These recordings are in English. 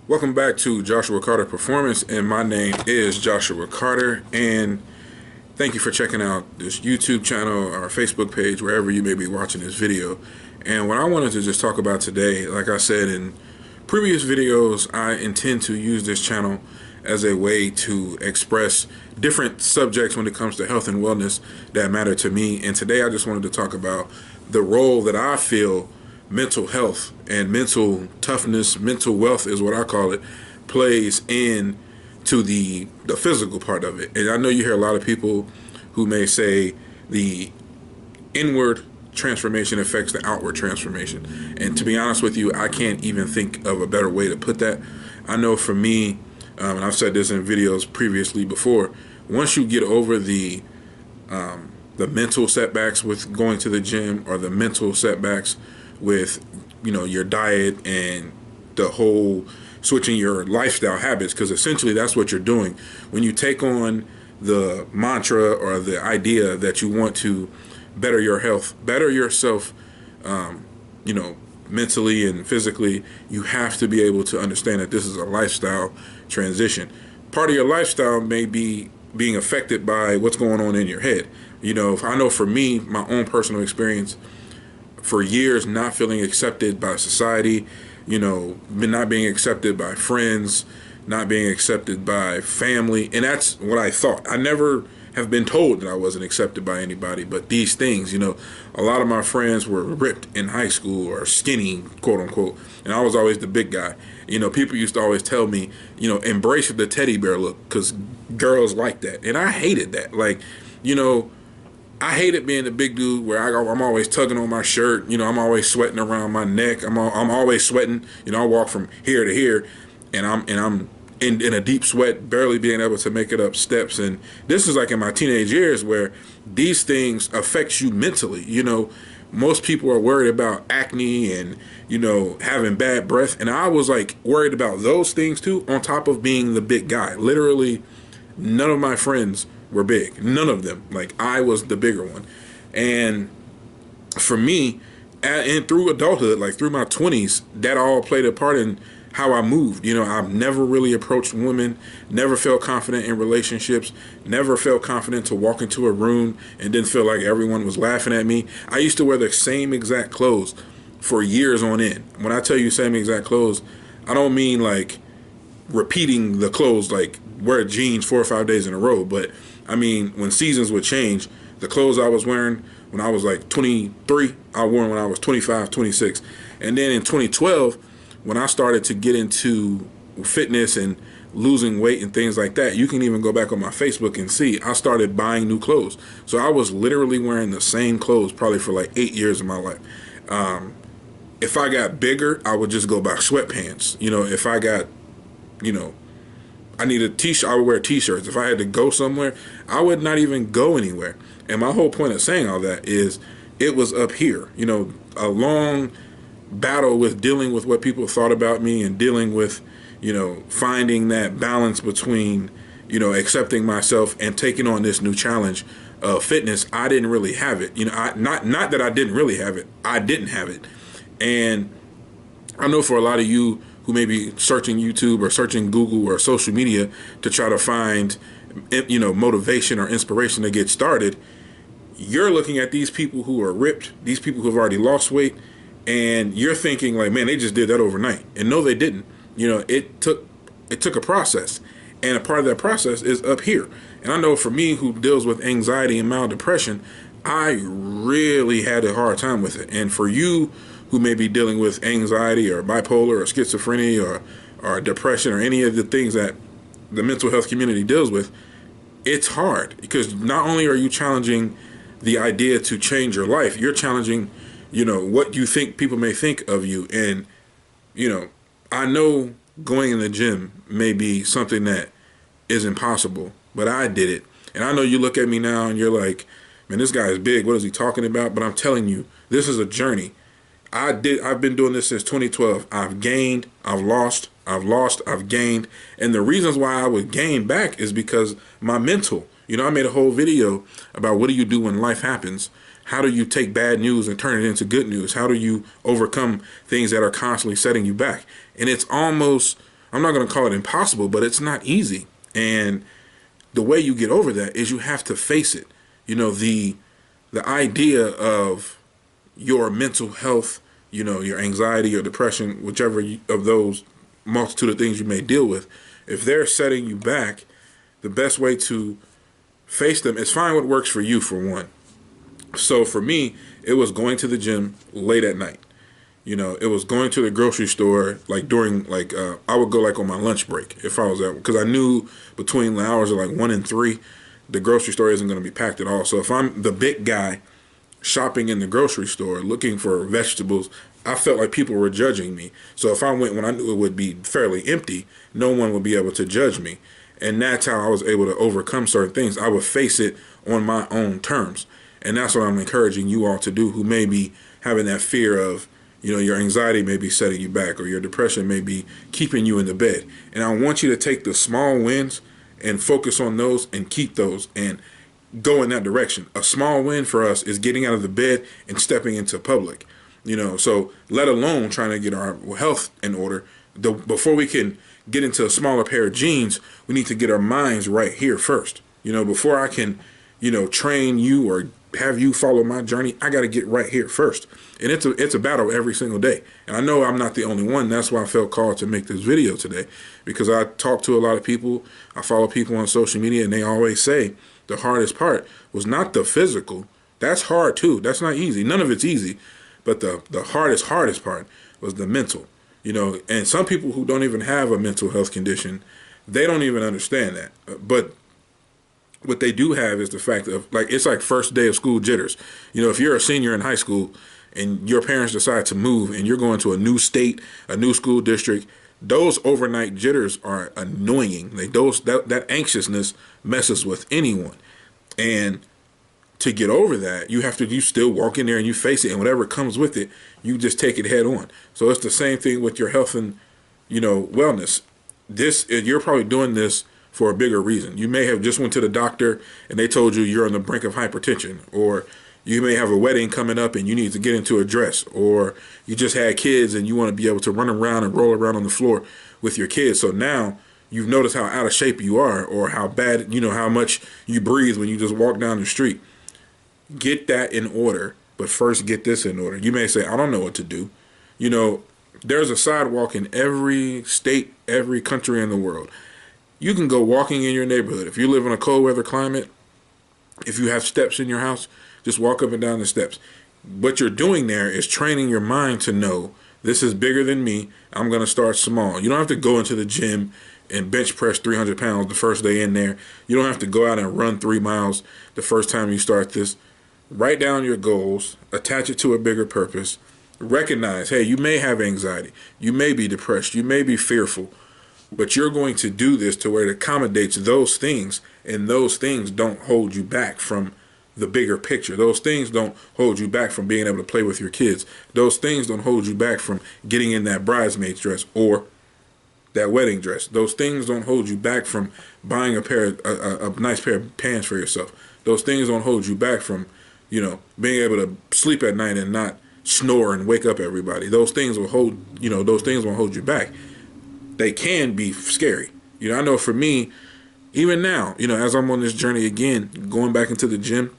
Welcome back to Joshua Carter Performance, and my name is Joshua Carter, and thank you for checking out this YouTube channel or Facebook page, wherever you may be watching this video. And what I wanted to just talk about today, like I said in previous videos, I intend to use this channel as a way to express different subjects when it comes to health and wellness that matter to me. And today I just wanted to talk about the role that I feel mental health and mental toughness, mental wealth is what I call it, plays in to the physical part of it. And I know you hear a lot of people who may say the inward transformation affects the outward transformation. And to be honest with you, I can't even think of a better way to put that. I know for me, and I've said this in videos previously before, once you get over the mental setbacks with going to the gym, or the mental setbacks with, you know, your diet and the whole switching your lifestyle habits, because essentially that's what you're doing when you take on the mantra or the idea that you want to better your health, better yourself, you know, mentally and physically. You have to be able to understand that this is a lifestyle transition. Part of your lifestyle may be being affected by what's going on in your head. You know, I know for me, my own personal experience, for years not feeling accepted by society, you know, not being accepted by friends, not being accepted by family. And that's what I thought. I never have been told that I wasn't accepted by anybody, but these things, you know, a lot of my friends were ripped in high school, or skinny, quote unquote, and I was always the big guy. You know, people used to always tell me, you know, embrace the teddy bear look, because girls like that. And I hated that. Like, you know, I hated being the big dude where I'm always tugging on my shirt. You know, I'm always sweating around my neck. I'm always sweating. You know, I walk from here to here, and I'm in a deep sweat, barely being able to make it up steps. And this is like in my teenage years, where these things affect you mentally. You know, most people are worried about acne and, you know, having bad breath, and I was like worried about those things too, on top of being the big guy. Literally, none of my friends were big. None of them. Like, I was the bigger one. And for me, and through adulthood, like through my 20s, that all played a part in how I moved. You know, I've never really approached women, never felt confident in relationships, never felt confident to walk into a room and didn't feel like everyone was laughing at me. I used to wear the same exact clothes for years on end. When I tell you same exact clothes, I don't mean like repeating the clothes, like wear jeans 4 or 5 days in a row, but I mean, when seasons would change, the clothes I was wearing when I was like 23, I wore them when I was 25, 26. And then in 2012, when I started to get into fitness and losing weight and things like that, you can even go back on my Facebook and see, I started buying new clothes. So I was literally wearing the same clothes probably for like 8 years of my life. If I got bigger, I would just go buy sweatpants. You know, if I got, you know, I need a t-shirt, I would wear t-shirts. If I had to go somewhere, I would not even go anywhere. And my whole point of saying all that is, it was up here. You know, a long battle with dealing with what people thought about me, and dealing with, you know, finding that balance between, you know, accepting myself and taking on this new challenge of fitness. I didn't really have it. You know, not that I didn't really have it. I didn't have it. And I know for a lot of you who may be searching YouTube or searching Google or social media to try to find, you know, motivation or inspiration to get started, you're looking at these people who are ripped, these people who have already lost weight, and you're thinking like, man, they just did that overnight. And no, they didn't. You know, it took a process, and a part of that process is up here. And I know for me, who deals with anxiety and mild depression, I really had a hard time with it. And for you who may be dealing with anxiety or bipolar or schizophrenia or depression or any of the things that the mental health community deals with, it's hard, because not only are you challenging the idea to change your life, you're challenging, you know, what you think people may think of you. And, you know, I know going in the gym may be something that is impossible, but I did it. And I know you look at me now and you're like, man, this guy is big. What is he talking about? But I'm telling you, this is a journey. I've been doing this since 2012. I've gained, I've lost, I've gained. And the reasons why I would gain back is because my mental, you know, I made a whole video about what do you do when life happens? How do you take bad news and turn it into good news? How do you overcome things that are constantly setting you back? And it's almost I'm not going to call it impossible, but it's not easy. And the way you get over that is you have to face it. You know, the idea of your mental health, you know, your anxiety or depression, whichever of those multitude of things you may deal with, if they're setting you back, the best way to face them is find what works for you, for one. So for me, it was going to the gym late at night. You know, it was going to the grocery store like during I would go like on my lunch break if I was at, because I knew between the hours of like 1 and 3, the grocery store isn't going to be packed at all. So if I'm the big guy shopping in the grocery store looking for vegetables, I felt like people were judging me. So if I went when I knew it would be fairly empty, no one would be able to judge me. And that's how I was able to overcome certain things. I would face it on my own terms. And that's what I'm encouraging you all to do, who may be having that fear of, you know, your anxiety may be setting you back, or your depression may be keeping you in the bed. And I want you to take the small wins and focus on those and keep those and go in that direction. A small win for us is getting out of the bed and stepping into public. You know, so let alone trying to get our health in order. Before we can get into a smaller pair of jeans, we need to get our minds right here first. You know, before I can, you know, train you or have you follow my journey, I got to get right here first. And it's a battle every single day. And I know I'm not the only one. That's why I felt called to make this video today, because I talk to a lot of people. I follow people on social media, and they always say the hardest part was not the physical. That's hard too. That's not easy. None of it's easy. But the hardest part was the mental. You know, and some people who don't even have a mental health condition, they don't even understand that. But what they do have is the fact of, like, it's like first day of school jitters. You know, if you're a senior in high school and your parents decide to move and you're going to a new state, a new school district, those overnight jitters are annoying. Like that anxiousness messes with anyone. And to get over that, you still walk in there and you face it, and whatever comes with it, you just take it head on. So it's the same thing with your health and, you know, wellness. You're probably doing this for a bigger reason. You may have just went to the doctor and they told you you're on the brink of hypertension, or you may have a wedding coming up and you need to get into a dress, or you just had kids and you want to be able to run around and roll around on the floor with your kids. So now you've noticed how out of shape you are, or how bad, you know, how much you breathe when you just walk down the street. Get that in order, but first get this in order. You may say, I don't know what to do. You know, there's a sidewalk in every state, every country in the world. You can go walking in your neighborhood. If you live in a cold weather climate, if you have steps in your house, just walk up and down the steps. What you're doing there is training your mind to know this is bigger than me. I'm going to start small. You don't have to go into the gym and bench press 300 pounds the first day in there. You don't have to go out and run 3 miles the first time you start this. Write down your goals, attach it to a bigger purpose. Recognize, hey, you may have anxiety. You may be depressed. You may be fearful. But you're going to do this to where it accommodates those things, and those things don't hold you back from the bigger picture. Those things don't hold you back from being able to play with your kids. Those things don't hold you back from getting in that bridesmaid's dress or that wedding dress. Those things don't hold you back from buying a nice pair of pants for yourself. Those things don't hold you back from, you know, being able to sleep at night and not snore and wake up everybody. Those things will hold, you know, those things won't hold you back. They can be scary. You know, I know for me, even now, you know, as I'm on this journey again, going back into the gym,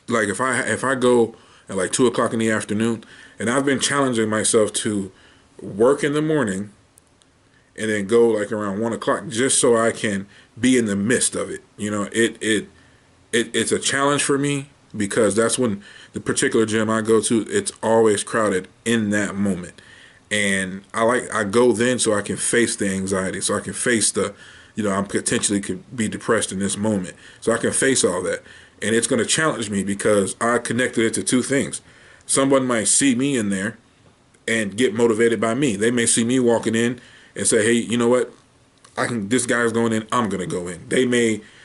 like if I go at like 2 o'clock in the afternoon, and I've been challenging myself to work in the morning and then go like around 1 o'clock just so I can be in the midst of it. You know, it's a challenge for me, because that's when the particular gym I go to, it's always crowded in that moment. And I go then so I can face the anxiety, so I can face the, you know, I'm potentially could be depressed in this moment. So I can face all that. And it's going to challenge me because I connected it to two things. Someone might see me in there and get motivated by me. They may see me walking in and say, hey, you know what? This guy's going in, I'm going to go in.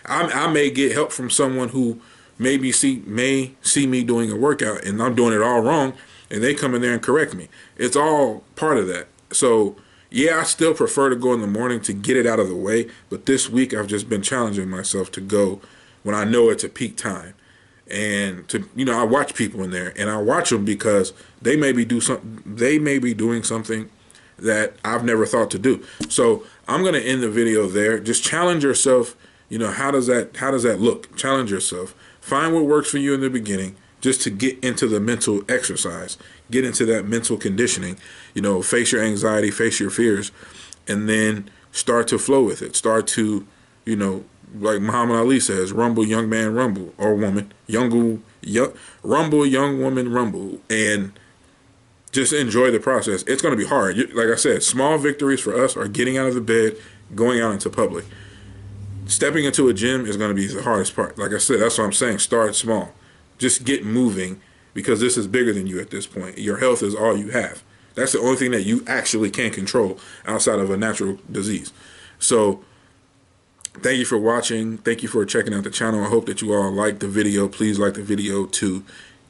I may get help from someone who may see me doing a workout and I'm doing it all wrong, and they come in there and correct me. It's all part of that. So, yeah, I still prefer to go in the morning to get it out of the way. But this week I've just been challenging myself to go when I know it's a peak time. And to, you know, I watch people in there, and I watch them because they may be doing something that I've never thought to do. So I'm going to end the video there. Just challenge yourself. You know, how does that look? Challenge yourself. Find what works for you in the beginning, just to get into the mental exercise, get into that mental conditioning. You know, face your anxiety, face your fears, and then start to flow with it. Start to, you know, like Muhammad Ali says, rumble, young man, rumble, or woman, rumble, young woman, rumble, and just enjoy the process. It's going to be hard. Like I said, small victories for us are getting out of the bed, going out into public. Stepping into a gym is going to be the hardest part. Like I said, that's what I'm saying. Start small. Just get moving, because this is bigger than you at this point. Your health is all you have. That's the only thing that you actually can control outside of a natural disease. So thank you for watching. Thank you for checking out the channel. I hope that you all liked the video. Please like the video to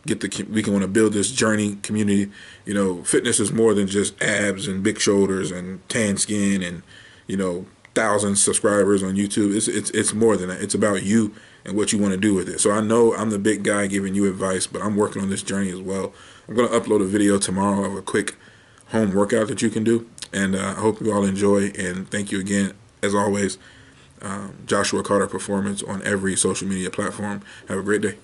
we can want to build this journey community. You know, fitness is more than just abs and big shoulders and tan skin and, you know, 1,000 subscribers on YouTube. It's more than that. It's about you and what you want to do with it. So I know I'm the big guy giving you advice, but I'm working on this journey as well. I'm going to upload a video tomorrow of a quick home workout that you can do, and I hope you all enjoy. And thank you again, as always. Joshua Carter Performance on every social media platform. Have a great day.